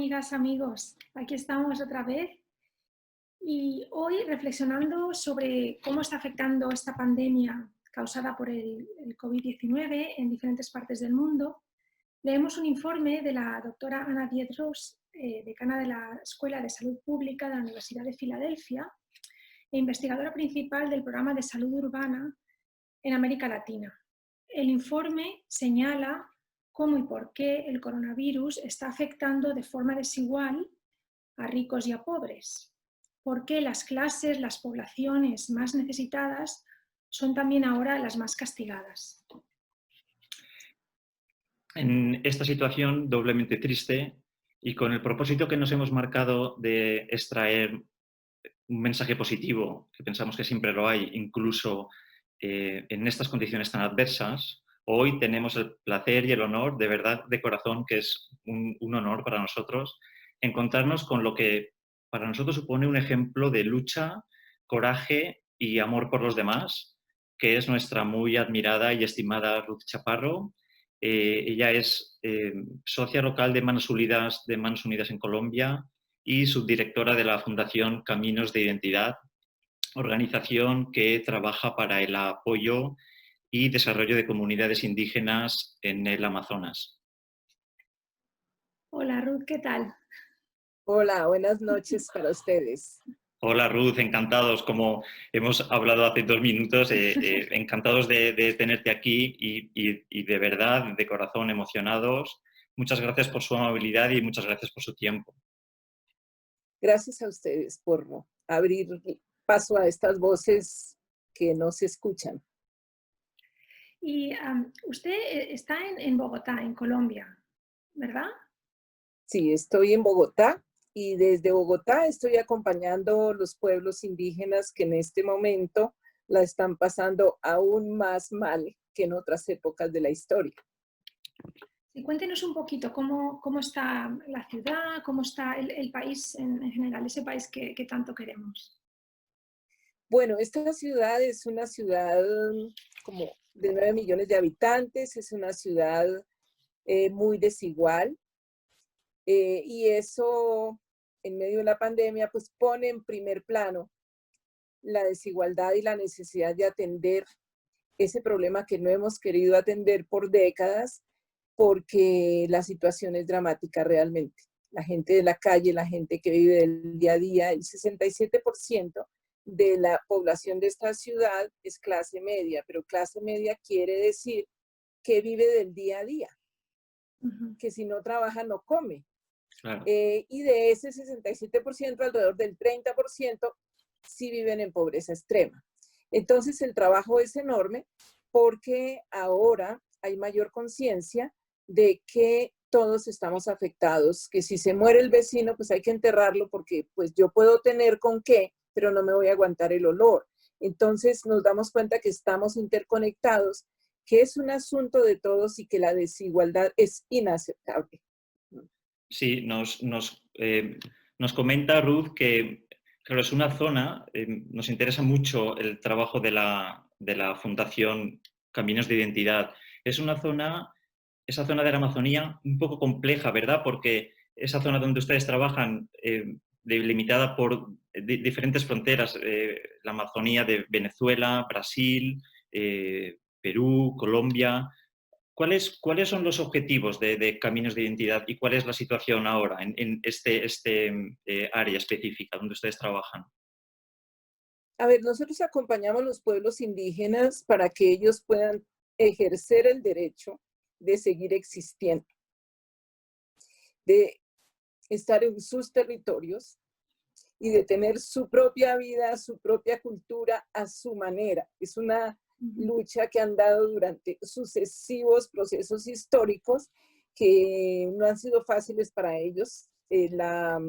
amigas, amigos, aquí estamos otra vez y hoy reflexionando sobre cómo está afectando esta pandemia causada por el COVID-19 en diferentes partes del mundo, leemos un informe de la doctora Anna Dietz-Ross, decana de la Escuela de Salud Pública de la Universidad de Filadelfia e investigadora principal del programa de salud urbana en América Latina. El informe señala cómo y por qué el coronavirus está afectando de forma desigual a ricos y a pobres. ¿Por qué las clases, las poblaciones más necesitadas son también ahora las más castigadas? En esta situación doblemente triste y con el propósito que nos hemos marcado de extraer un mensaje positivo, que pensamos que siempre lo hay, incluso en estas condiciones tan adversas, hoy tenemos el placer y el honor, de verdad, de corazón, que es un honor para nosotros, encontrarnos con lo que para nosotros supone un ejemplo de lucha, coraje y amor por los demás, que es nuestra muy admirada y estimada Ruth Chaparro. Ella es socia local de Manos Unidas en Colombia y subdirectora de la Fundación Caminos de Identidad, organización que trabaja para el apoyo y desarrollo de comunidades indígenas en el Amazonas. Hola Ruth, ¿qué tal? Hola, buenas noches para ustedes. Hola Ruth, encantados, como hemos hablado hace 2 minutos, encantados de tenerte aquí y de verdad, de corazón, emocionados. Muchas gracias por su amabilidad y muchas gracias por su tiempo. Gracias a ustedes por abrir paso a estas voces que no se escuchan. Y usted está en Bogotá, en Colombia, ¿verdad? Sí, estoy en Bogotá y desde Bogotá estoy acompañando los pueblos indígenas que en este momento la están pasando aún más mal que en otras épocas de la historia. Y cuéntenos un poquito cómo está la ciudad, cómo está el país en general, ese país que tanto queremos. Bueno, esta ciudad es una ciudad como de 9 millones de habitantes, es una ciudad muy desigual y eso en medio de la pandemia pues pone en primer plano la desigualdad y la necesidad de atender ese problema que no hemos querido atender por décadas porque la situación es dramática realmente. La gente de la calle, la gente que vive del día a día, el 67% de la población de esta ciudad es clase media, pero clase media quiere decir que vive del día a día, que si no trabaja no come. Claro. Y de ese 67%, alrededor del 30% sí viven en pobreza extrema. Entonces el trabajo es enorme porque ahora hay mayor conciencia de que todos estamos afectados, que si se muere el vecino, pues hay que enterrarlo porque pues yo puedo tener con qué, pero no me voy a aguantar el olor. Entonces nos damos cuenta que estamos interconectados, que es un asunto de todos y que la desigualdad es inaceptable. Sí, nos comenta Ruth que, claro, es una zona, nos interesa mucho el trabajo de la Fundación Caminos de Identidad. Es una zona, esa zona de la Amazonía un poco compleja, ¿verdad? Porque esa zona donde ustedes trabajan, delimitada por diferentes fronteras, la Amazonía de Venezuela, Brasil, Perú, Colombia. ¿Cuáles son los objetivos de Caminos de Identidad y cuál es la situación ahora en este área específica donde ustedes trabajan? A ver, nosotros acompañamos a los pueblos indígenas para que ellos puedan ejercer el derecho de seguir existiendo, de estar en sus territorios y de tener su propia vida, su propia cultura a su manera. Es una lucha que han dado durante sucesivos procesos históricos que no han sido fáciles para ellos. La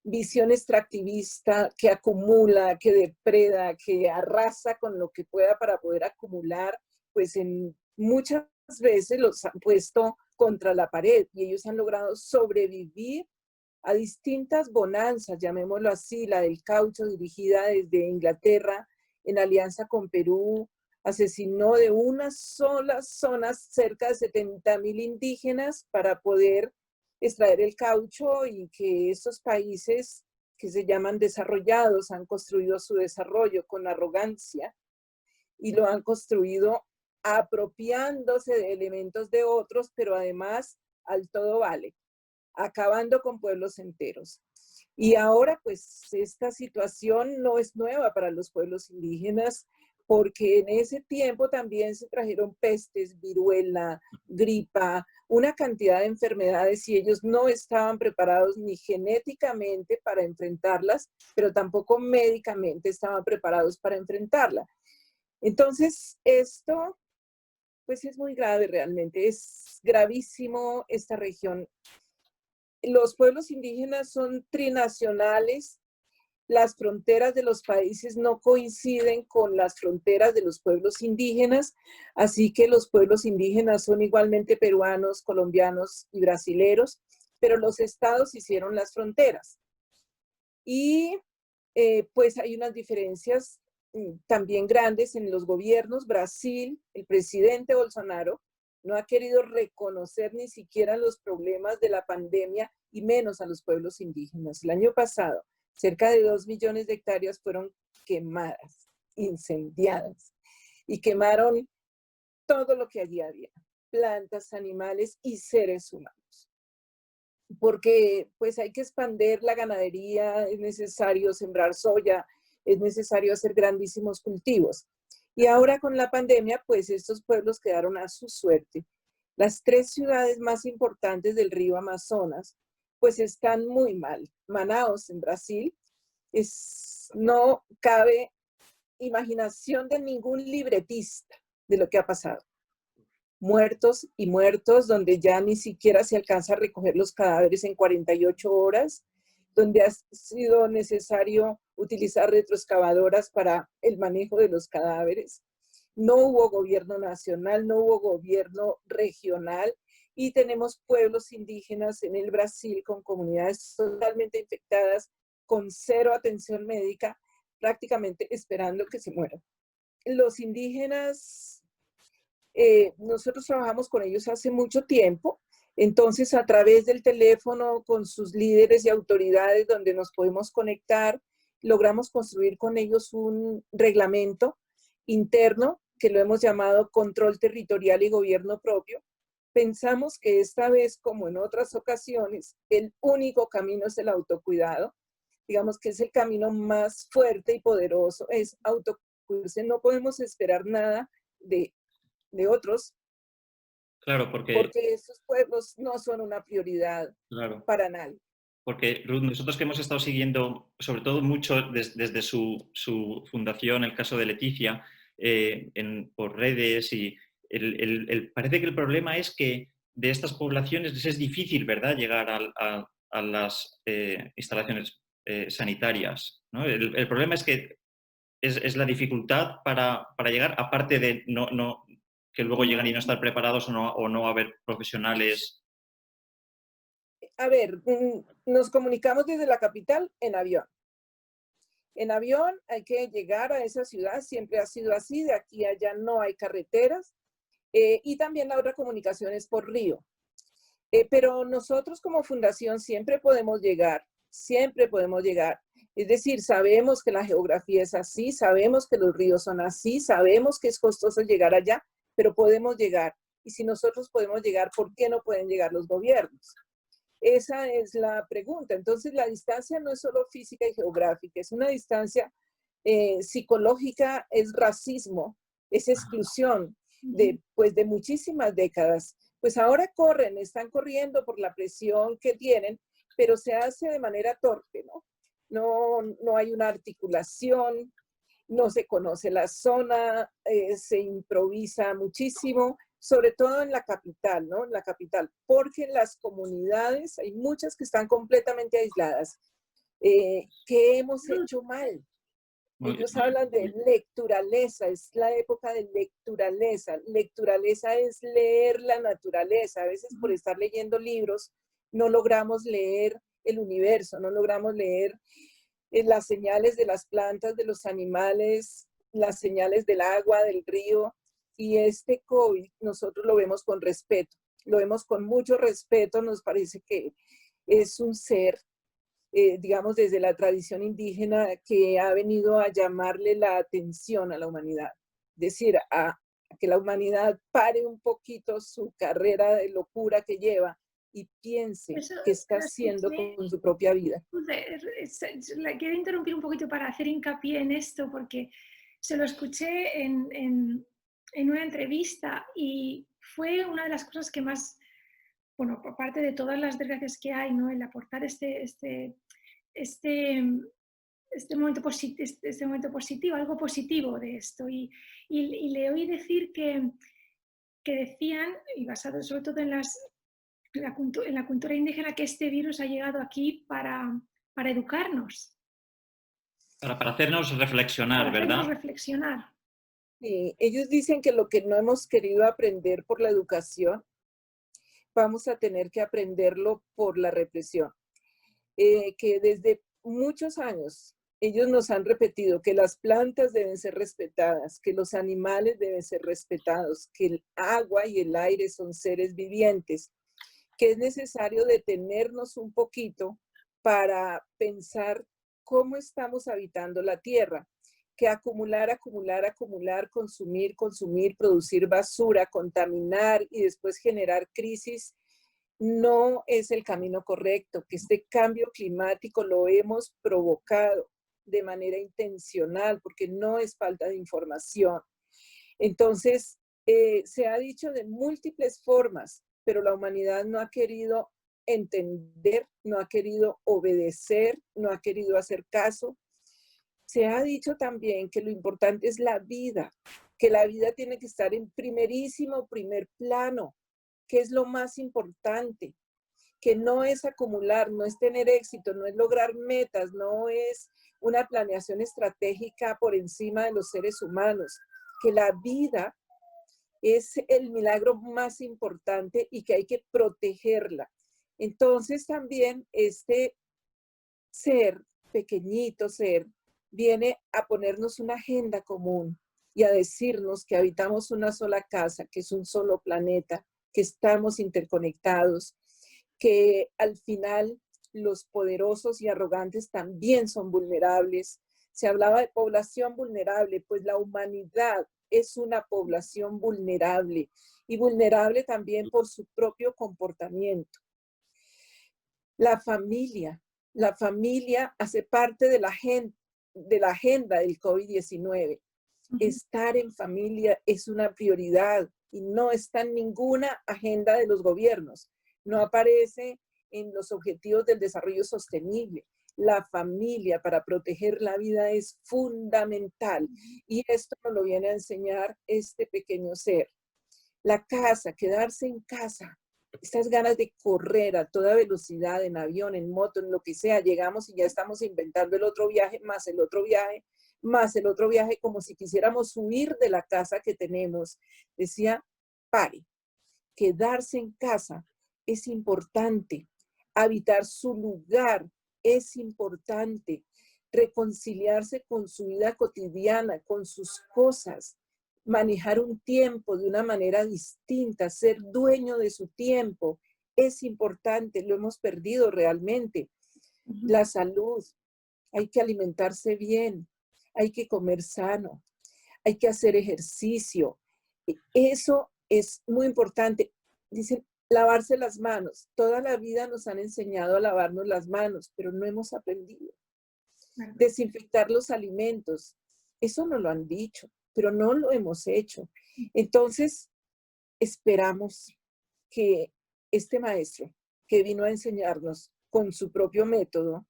visión extractivista que acumula, que depreda, que arrasa con lo que pueda para poder acumular, pues en muchas veces los han puesto contra la pared y ellos han logrado sobrevivir a distintas bonanzas, llamémoslo así, la del caucho dirigida desde Inglaterra en alianza con Perú, asesinó de una sola zona cerca de 70,000 indígenas para poder extraer el caucho y que estos países que se llaman desarrollados han construido su desarrollo con arrogancia y lo han construido apropiándose de elementos de otros, pero además al todo vale, acabando con pueblos enteros. Y ahora, pues, esta situación no es nueva para los pueblos indígenas, porque en ese tiempo también se trajeron pestes, viruela, gripa, una cantidad de enfermedades y ellos no estaban preparados ni genéticamente para enfrentarlas, pero tampoco médicamente estaban preparados para enfrentarla. Entonces, esto, pues, es muy grave realmente, es gravísimo esta región. Los pueblos indígenas son trinacionales, las fronteras de los países no coinciden con las fronteras de los pueblos indígenas, así que los pueblos indígenas son igualmente peruanos, colombianos y brasileros, pero los estados hicieron las fronteras. Y pues hay unas diferencias también grandes en los gobiernos. Brasil, el presidente Bolsonaro, no ha querido reconocer ni siquiera los problemas de la pandemia y menos a los pueblos indígenas. El año pasado, cerca de 2 millones de hectáreas fueron quemadas, incendiadas, y quemaron todo lo que allí había, plantas, animales y seres humanos. Porque pues hay que expandir la ganadería, es necesario sembrar soya, es necesario hacer grandísimos cultivos. Y ahora con la pandemia, pues estos pueblos quedaron a su suerte. Las 3 ciudades más importantes del río Amazonas, pues están muy mal. Manaus, en Brasil, no cabe imaginación de ningún libretista de lo que ha pasado. Muertos y muertos, donde ya ni siquiera se alcanza a recoger los cadáveres en 48 horas, donde ha sido necesario utilizar retroexcavadoras para el manejo de los cadáveres. No hubo gobierno nacional, no hubo gobierno regional y tenemos pueblos indígenas en el Brasil con comunidades totalmente infectadas, con 0 atención médica, prácticamente esperando que se mueran. Los indígenas, nosotros trabajamos con ellos hace mucho tiempo, entonces a través del teléfono con sus líderes y autoridades donde nos podemos conectar, logramos construir con ellos un reglamento interno que lo hemos llamado Control Territorial y Gobierno Propio. Pensamos que esta vez, como en otras ocasiones, el único camino es el autocuidado. Digamos que es el camino más fuerte y poderoso, es autocuidarse. No podemos esperar nada de otros. Claro, porque esos pueblos no son una prioridad para nadie. Porque, Ruth, nosotros que hemos estado siguiendo, sobre todo mucho desde su fundación, el caso de Leticia, por redes, y parece que el problema es que de estas poblaciones les es difícil, ¿verdad?, llegar a las instalaciones sanitarias, ¿no? El problema es que es la dificultad para llegar, aparte de que luego llegan y no estar preparados o no haber profesionales. A ver, nos comunicamos desde la capital en avión. En avión hay que llegar a esa ciudad, siempre ha sido así, de aquí a allá no hay carreteras. Y también la otra comunicación es por río. Pero nosotros como fundación siempre podemos llegar, siempre podemos llegar. Es decir, sabemos que la geografía es así, sabemos que los ríos son así, sabemos que es costoso llegar allá, pero podemos llegar. Y si nosotros podemos llegar, ¿por qué no pueden llegar los gobiernos? Esa es la pregunta. Entonces, la distancia no es solo física y geográfica, es una distancia psicológica, es racismo, es exclusión de muchísimas décadas. Pues ahora están corriendo por la presión que tienen, pero se hace de manera torpe, ¿no? No hay una articulación, no se conoce la zona, se improvisa muchísimo, sobre todo en la capital, ¿no? En la capital, porque en las comunidades hay muchas que están completamente aisladas. ¿Qué hemos hecho mal? Ellos hablan de lecturaleza, es la época de lecturaleza. Lecturaleza es leer la naturaleza. A veces por estar leyendo libros no logramos leer el universo, no logramos leer las señales de las plantas, de los animales, las señales del agua, del río. Y este COVID nosotros lo vemos con respeto. lo vemos con mucho respeto, nos parece que es un ser, digamos, desde la tradición indígena que ha venido a llamarle la atención a la humanidad. Es decir, a que la humanidad pare un poquito su carrera de locura que lleva y piense Eso qué está lo haciendo escuché. con su propia vida. La quiero interrumpir un poquito para hacer hincapié en esto, porque se lo escuché en una entrevista y fue una de las cosas que más, bueno, por parte de todas las desgracias que hay, ¿no? El aportar este, este momento positivo, algo positivo de esto. Y le oí decir que decían, y basado sobre todo en la cultura indígena, que este virus ha llegado aquí para educarnos, Para hacernos reflexionar, para hacernos ¿verdad? reflexionar. Y ellos dicen que lo que no hemos querido aprender por la educación, vamos a tener que aprenderlo por la represión. Que desde muchos años ellos nos han repetido que las plantas deben ser respetadas, que los animales deben ser respetados, que el agua y el aire son seres vivientes, que es necesario detenernos un poquito para pensar cómo estamos habitando la tierra, que acumular, acumular, acumular, consumir, consumir, producir basura, contaminar y después generar crisis no es el camino correcto, que este cambio climático lo hemos provocado de manera intencional, porque no es falta de información. Entonces, se ha dicho de múltiples formas, pero la humanidad no ha querido entender, no ha querido obedecer, no ha querido hacer caso. Se ha dicho también que lo importante es la vida, que la vida tiene que estar en primer plano, que es lo más importante, que no es acumular, no es tener éxito, no es lograr metas, no es una planeación estratégica por encima de los seres humanos, que la vida es el milagro más importante y que hay que protegerla. Entonces también este ser, pequeñito ser, viene a ponernos una agenda común y a decirnos que habitamos una sola casa, que es un solo planeta, que estamos interconectados, que al final los poderosos y arrogantes también son vulnerables. Se hablaba de población vulnerable, pues la humanidad es una población vulnerable y vulnerable también por su propio comportamiento. La familia hace parte de la agenda del COVID-19. Estar en familia es una prioridad y no está en ninguna agenda de los gobiernos. No aparece en los objetivos del desarrollo sostenible. La familia para proteger la vida es fundamental y esto nos lo viene a enseñar este pequeño ser. La casa, quedarse en casa, estas ganas de correr a toda velocidad, en avión, en moto, en lo que sea, llegamos y ya estamos inventando el otro viaje, más el otro viaje, más el otro viaje, como si quisiéramos huir de la casa que tenemos. Decía, pare, quedarse en casa es importante, habitar su lugar es importante, reconciliarse con su vida cotidiana, con sus cosas, manejar un tiempo de una manera distinta, ser dueño de su tiempo, es importante, lo hemos perdido realmente. La salud, hay que alimentarse bien, hay que comer sano, hay que hacer ejercicio. Eso es muy importante. Dicen, lavarse las manos. Toda la vida nos han enseñado a lavarnos las manos, pero no hemos aprendido. Desinfectar los alimentos. Eso nos lo han dicho, pero no lo hemos hecho. Entonces, esperamos que este maestro que vino a enseñarnos con su propio método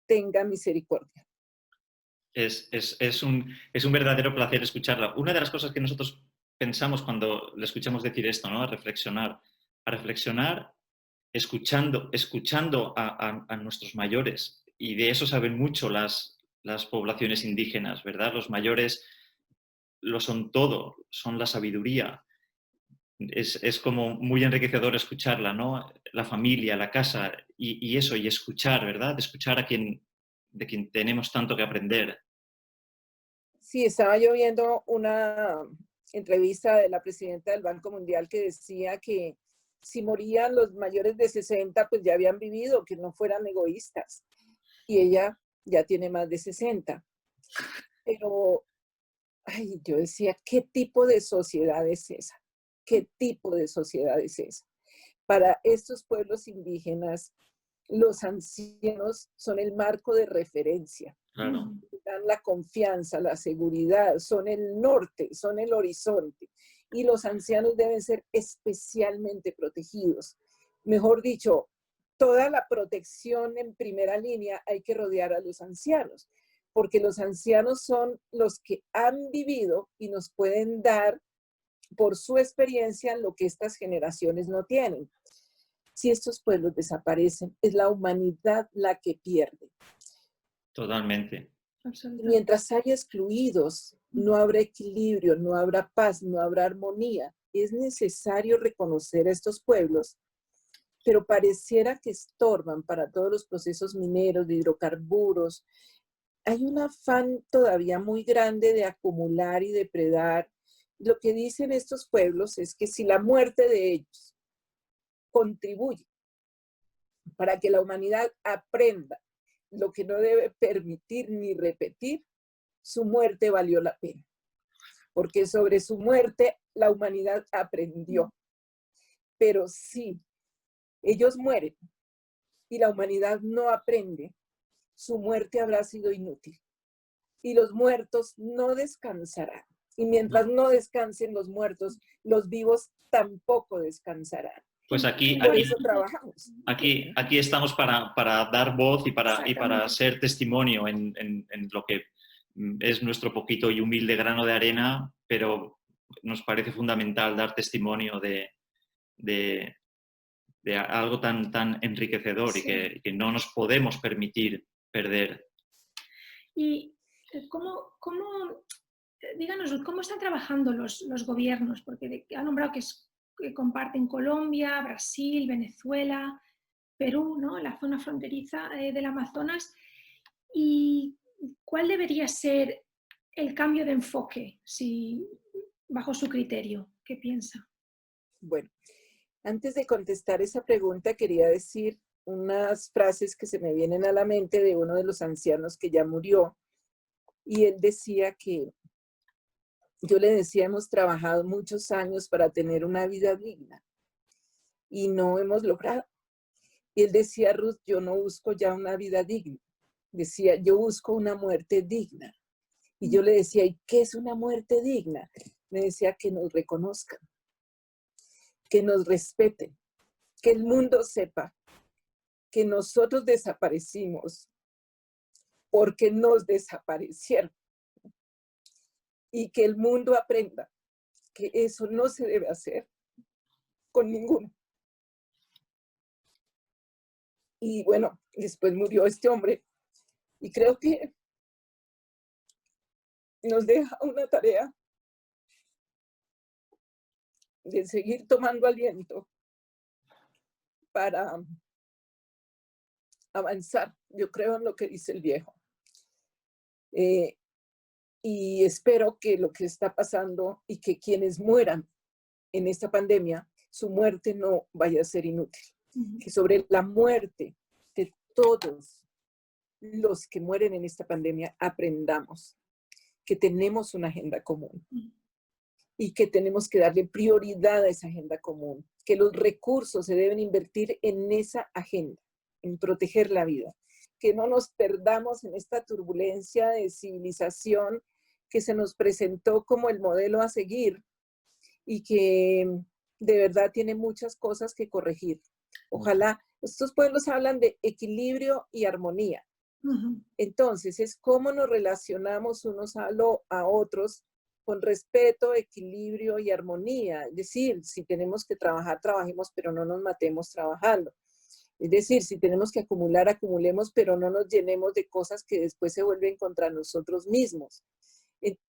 tenga misericordia. Es un verdadero placer escucharla. Una de las cosas que nosotros pensamos cuando le escuchamos decir esto, ¿no? A reflexionar escuchando a nuestros mayores. Y de eso saben mucho las poblaciones indígenas, ¿verdad? Los mayores lo son todo, son la sabiduría. Es como muy enriquecedor escucharla, ¿no? La familia, la casa y eso, y escuchar, ¿verdad? Escuchar de quien tenemos tanto que aprender. Sí, estaba yo viendo una entrevista de la presidenta del Banco Mundial que decía que si morían los mayores de 60, pues ya habían vivido, que no fueran egoístas. Y ella ya tiene más de 60. Pero, ay, yo decía, ¿qué tipo de sociedad es esa? ¿Qué tipo de sociedad es esa? Para estos pueblos indígenas, los ancianos son el marco de referencia. Claro. Dan la confianza, la seguridad, son el norte, son el horizonte. Y los ancianos deben ser especialmente protegidos. Mejor dicho, toda la protección en primera línea hay que rodear a los ancianos, porque los ancianos son los que han vivido y nos pueden dar por su experiencia lo que estas generaciones no tienen. Si estos pueblos desaparecen, es la humanidad la que pierde. Totalmente. Mientras haya excluidos, no habrá equilibrio, no habrá paz, no habrá armonía. Es necesario reconocer a estos pueblos, pero pareciera que estorban para todos los procesos mineros, de hidrocarburos. Hay un afán todavía muy grande de acumular y depredar. Lo que dicen estos pueblos es que si la muerte de ellos contribuye para que la humanidad aprenda lo que no debe permitir ni repetir, su muerte valió la pena. Porque sobre su muerte la humanidad aprendió. Pero si ellos mueren y la humanidad no aprende, su muerte habrá sido inútil. Y los muertos no descansarán. Y mientras no descansen los muertos, los vivos tampoco descansarrán. Pues aquí trabajamos. Aquí estamos para dar voz y para ser testimonio en lo que es nuestro poquito y humilde grano de arena, pero nos parece fundamental dar testimonio de algo tan enriquecedor, sí, y que no nos podemos permitir perder. ¿Y díganos, cómo están trabajando los gobiernos? Porque ha nombrado que comparten Colombia, Brasil, Venezuela, Perú, ¿no? La zona fronteriza del Amazonas. ¿Y cuál debería ser el cambio de enfoque, bajo su criterio? ¿Qué piensa? Bueno, antes de contestar esa pregunta, quería decir unas frases que se me vienen a la mente de uno de los ancianos que ya murió. Y él decía que, yo le decía, hemos trabajado muchos años para tener una vida digna y no hemos logrado. Y él decía, Ruth, yo no busco ya una vida digna. Decía, yo busco una muerte digna. Y yo le decía, ¿y qué es una muerte digna? Me decía, que nos reconozcan, que nos respeten, que el mundo sepa que nosotros desaparecimos porque nos desaparecieron. Y que el mundo aprenda que eso no se debe hacer con ninguno. Y bueno, después murió este hombre. Y creo que nos deja una tarea de seguir tomando aliento para avanzar. Yo creo en lo que dice el viejo. Y espero que lo que está pasando y que quienes mueran en esta pandemia, su muerte no vaya a ser inútil. Que sobre la muerte de todos los que mueren en esta pandemia aprendamos que tenemos una agenda común y que tenemos que darle prioridad a esa agenda común, que los recursos se deben invertir en esa agenda, en proteger la vida, que no nos perdamos en esta turbulencia de civilización que se nos presentó como el modelo a seguir y que de verdad tiene muchas cosas que corregir. Ojalá, estos pueblos hablan de equilibrio y armonía. Entonces, es cómo nos relacionamos unos a otros con respeto, equilibrio y armonía. Es decir, si tenemos que trabajar, trabajemos, pero no nos matemos trabajando. Es decir, si tenemos que acumular, acumulemos, pero no nos llenemos de cosas que después se vuelven contra nosotros mismos.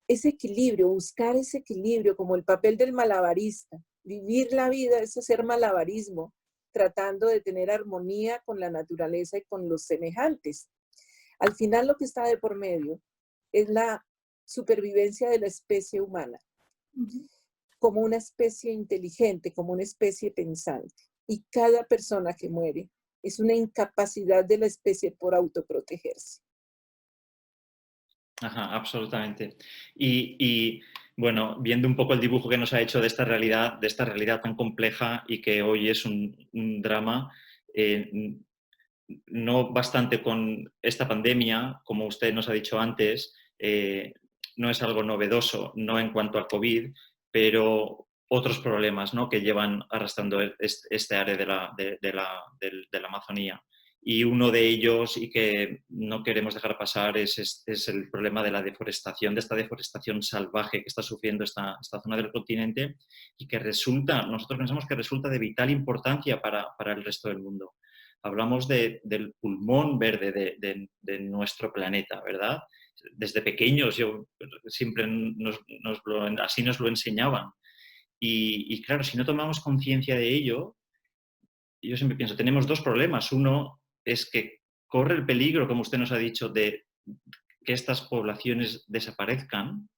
Ese equilibrio, buscar ese equilibrio como el papel del malabarista. Vivir la vida es hacer malabarismo, tratando de tener armonía con la naturaleza y con los semejantes. Al final lo que está de por medio es la supervivencia de la especie humana. como una especie inteligente, como una especie pensante. Y cada persona que muere es una incapacidad de la especie por autoprotegerse. Ajá, absolutamente. Bueno, viendo un poco el dibujo que nos ha hecho de esta realidad tan compleja y que hoy es un drama, no bastante con esta pandemia, como usted nos ha dicho antes, no es algo novedoso, no en cuanto al COVID, pero otros problemas, ¿no?, que llevan arrastrando este área de la Amazonía. Y uno de ellos, y que no queremos dejar pasar, es el problema de la deforestación, de esta deforestación salvaje que está sufriendo esta zona del continente y que nosotros pensamos que resulta de vital importancia para el resto del mundo. Hablamos del pulmón verde de nuestro planeta, ¿verdad? Desde pequeños siempre así nos lo enseñaban. Y claro, si no tomamos conciencia de ello, yo siempre pienso, tenemos dos problemas. Uno es que corre el peligro, como usted nos ha dicho, de que estas poblaciones desaparezcan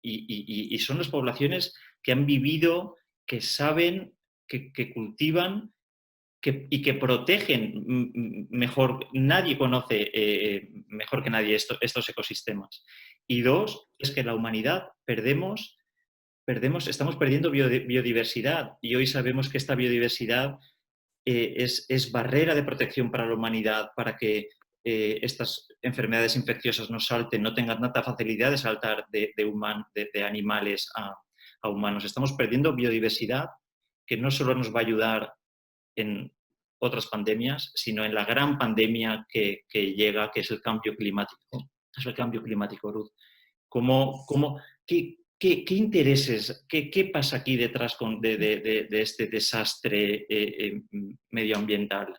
y son las poblaciones que han vivido, que saben, que cultivan y que protegen mejor. Nadie conoce mejor que nadie estos ecosistemas. Y dos, es que la humanidad estamos perdiendo biodiversidad y hoy sabemos que esta biodiversidad es barrera de protección para la humanidad, para que estas enfermedades infecciosas no salten, no tengan tanta facilidad de saltar de animales a humanos. Estamos perdiendo biodiversidad que no solo nos va a ayudar en otras pandemias, sino en la gran pandemia que llega, que es el cambio climático. Es el cambio climático, Ruth. ¿Qué intereses, qué pasa aquí detrás de este desastre medioambiental?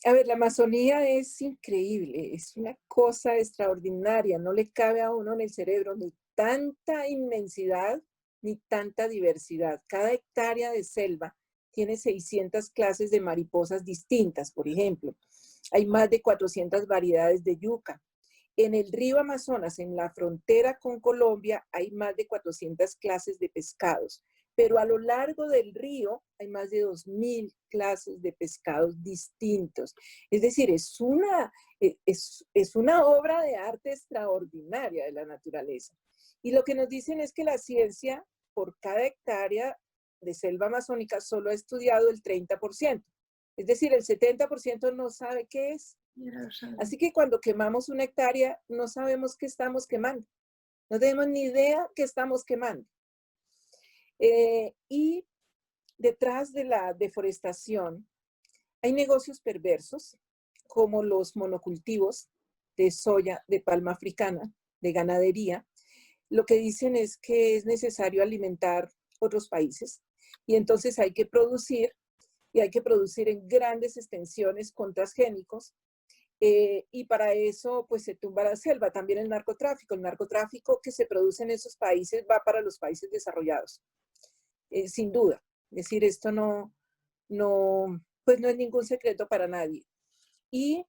A ver, la Amazonía es increíble, es una cosa extraordinaria, no le cabe a uno en el cerebro ni tanta inmensidad ni tanta diversidad. Cada hectárea de selva tiene 600 clases de mariposas distintas, por ejemplo. Hay más de 400 variedades de yuca. En el río Amazonas, en la frontera con Colombia, hay más de 400 clases de pescados. Pero a lo largo del río hay más de 2.000 clases de pescados distintos. Es decir, es una obra de arte extraordinaria de la naturaleza. Y lo que nos dicen es que la ciencia, por cada hectárea de selva amazónica, solo ha estudiado el 30%. Es decir, el 70% no sabe qué es. Así que cuando quemamos una hectárea, no sabemos qué estamos quemando. No tenemos ni idea qué estamos quemando. Y detrás de la deforestación hay negocios perversos como los monocultivos de soya, de palma africana, de ganadería. Lo que dicen es que es necesario alimentar otros países y entonces hay que producir en grandes extensiones con transgénicos y para eso pues se tumba la selva. También el narcotráfico que se produce en esos países va para los países desarrollados. Sin duda. Es decir, esto pues no es ningún secreto para nadie. Y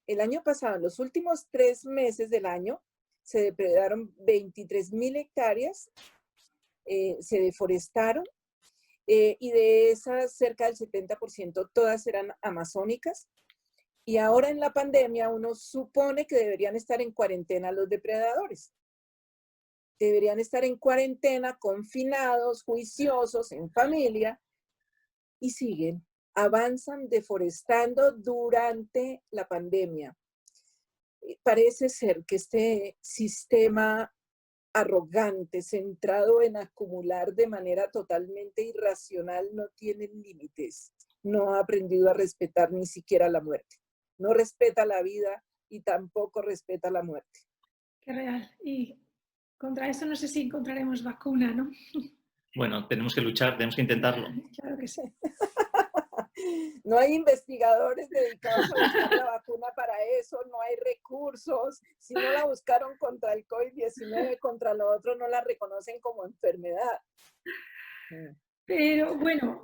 el año pasado, en los últimos 3 meses del año, se depredaron 23.000 hectáreas, se deforestaron, y de esas cerca del 70% todas eran amazónicas. Y ahora en la pandemia uno supone que deberían estar en cuarentena los depredadores. Deberían estar en cuarentena, confinados, juiciosos, en familia, y siguen, avanzan deforestando durante la pandemia. Parece ser que este sistema arrogante, centrado en acumular de manera totalmente irracional, no tiene límites. No ha aprendido a respetar ni siquiera la muerte. No respeta la vida y tampoco respeta la muerte. Qué real. Y contra eso no sé si encontraremos vacuna, ¿no? Bueno, tenemos que luchar, tenemos que intentarlo. Claro que sí. No hay investigadores dedicados a buscar la vacuna para eso, no hay recursos. Si no la buscaron contra el COVID-19, contra lo otro no la reconocen como enfermedad. Pero bueno,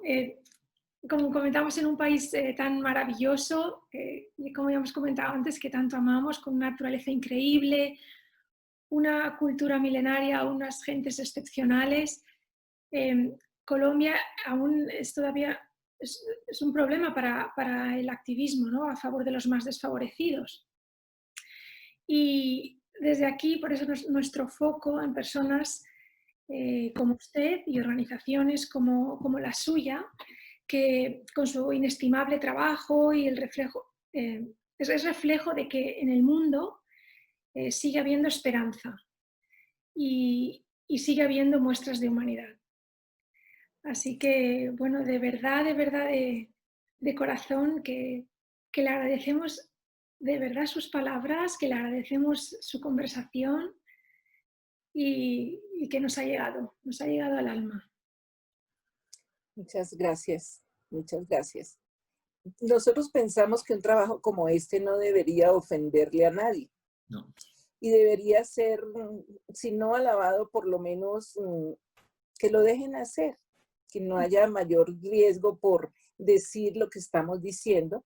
como comentamos, en un país tan maravilloso, y como ya hemos comentado antes, que tanto amamos, con una naturaleza increíble, una cultura milenaria, unas gentes excepcionales. Colombia aún es todavía es un problema para el activismo, ¿no?, a favor de los más desfavorecidos. Y desde aquí, por eso nuestro foco en personas como usted y organizaciones como la suya, que con su inestimable trabajo y el reflejo, es reflejo de que en el mundo sigue habiendo esperanza y sigue habiendo muestras de humanidad. Así que, bueno, de verdad, de corazón, que le agradecemos de verdad sus palabras, que le agradecemos su conversación y que nos ha llegado al alma. Muchas gracias, muchas gracias. Nosotros pensamos que un trabajo como este no debería ofenderle a nadie. No. Y debería ser, si no alabado, por lo menos que lo dejen hacer, que no haya mayor riesgo por decir lo que estamos diciendo.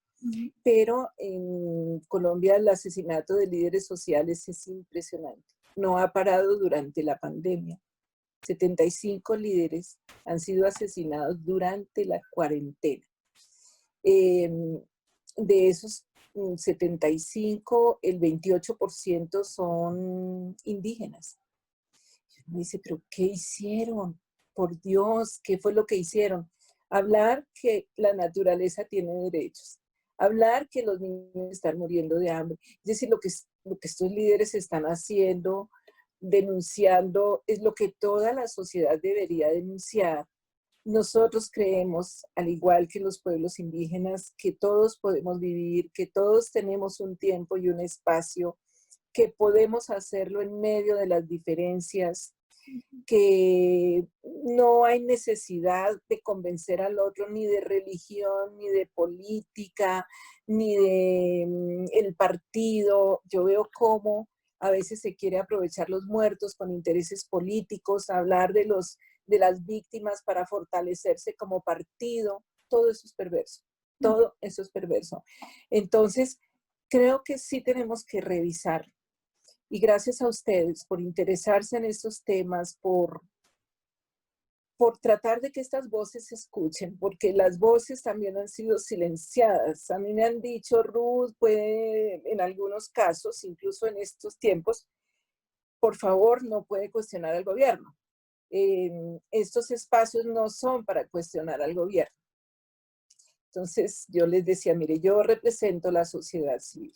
Pero en Colombia el asesinato de líderes sociales es impresionante. No ha parado durante la pandemia. 75 líderes han sido asesinados durante la cuarentena. De esos 75, el 28% son indígenas. Me dice, ¿pero qué hicieron? Por Dios, ¿qué fue lo que hicieron? Hablar que la naturaleza tiene derechos. Hablar que los niños están muriendo de hambre. Es decir, lo que estos líderes están haciendo, denunciando, es lo que toda la sociedad debería denunciar. Nosotros creemos, al igual que los pueblos indígenas, que todos podemos vivir, que todos tenemos un tiempo y un espacio, que podemos hacerlo en medio de las diferencias, que no hay necesidad de convencer al otro ni de religión, ni de política, ni de el partido. Yo veo cómo a veces se quiere aprovechar los muertos con intereses políticos, hablar de las víctimas para fortalecerse como partido. Todo eso es perverso. Todo eso es perverso. Entonces, creo que sí tenemos que revisar. Y gracias a ustedes por interesarse en estos temas, por tratar de que estas voces se escuchen, porque las voces también han sido silenciadas. A mí me han dicho, Ruth, puede, en algunos casos, incluso en estos tiempos, por favor, no puede cuestionar al gobierno. Estos espacios no son para cuestionar al gobierno. Entonces, yo les decía, mire, yo represento la sociedad civil.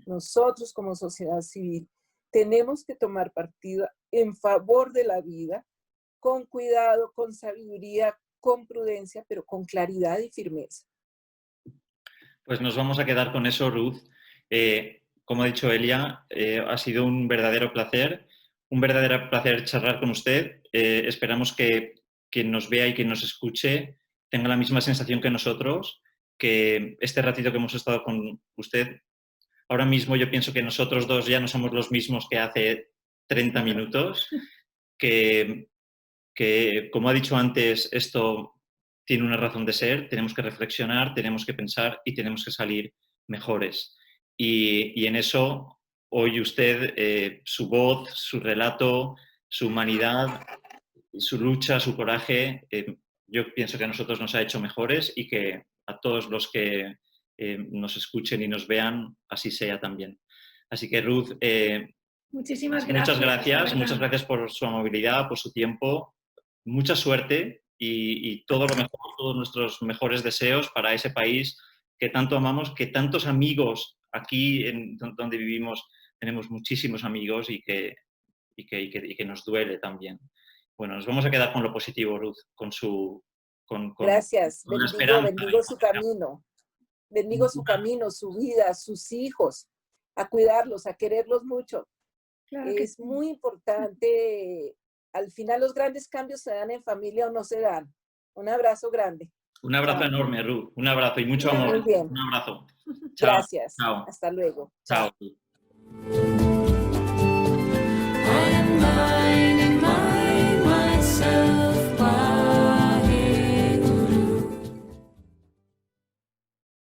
Nosotros como sociedad civil tenemos que tomar partido en favor de la vida, con cuidado, con sabiduría, con prudencia, pero con claridad y firmeza. Pues nos vamos a quedar con eso, Ruth. Como ha dicho Elia, ha sido un verdadero placer charlar con usted. Esperamos que quien nos vea y quien nos escuche tenga la misma sensación que nosotros, que este ratito que hemos estado con usted, ahora mismo yo pienso que nosotros dos ya no somos los mismos que hace 30 minutos, que como ha dicho antes, esto tiene una razón de ser, tenemos que reflexionar, tenemos que pensar y tenemos que salir mejores. Y en eso, hoy usted, su voz, su relato, su humanidad, su lucha, su coraje, yo pienso que a nosotros nos ha hecho mejores y que a todos los que nos escuchen y nos vean, así sea también. Así que Ruth, muchísimas gracias. Muchas gracias por su amabilidad, por su tiempo. Mucha suerte y todo lo mejor, todos nuestros mejores deseos para ese país que tanto amamos, que tantos amigos aquí en donde vivimos, tenemos muchísimos amigos y que nos duele también. Bueno, nos vamos a quedar con lo positivo, Ruth, Gracias, con la esperanza. bendigo su camino. Bendigo su camino, su vida, sus hijos, a cuidarlos, a quererlos mucho. Claro es muy importante. Al final los grandes cambios se dan en familia o no se dan. Un abrazo grande. Un abrazo enorme, Ruth. Un abrazo y mucho amor. Muy bien. Un abrazo. Gracias. Chao. Hasta luego. Chao.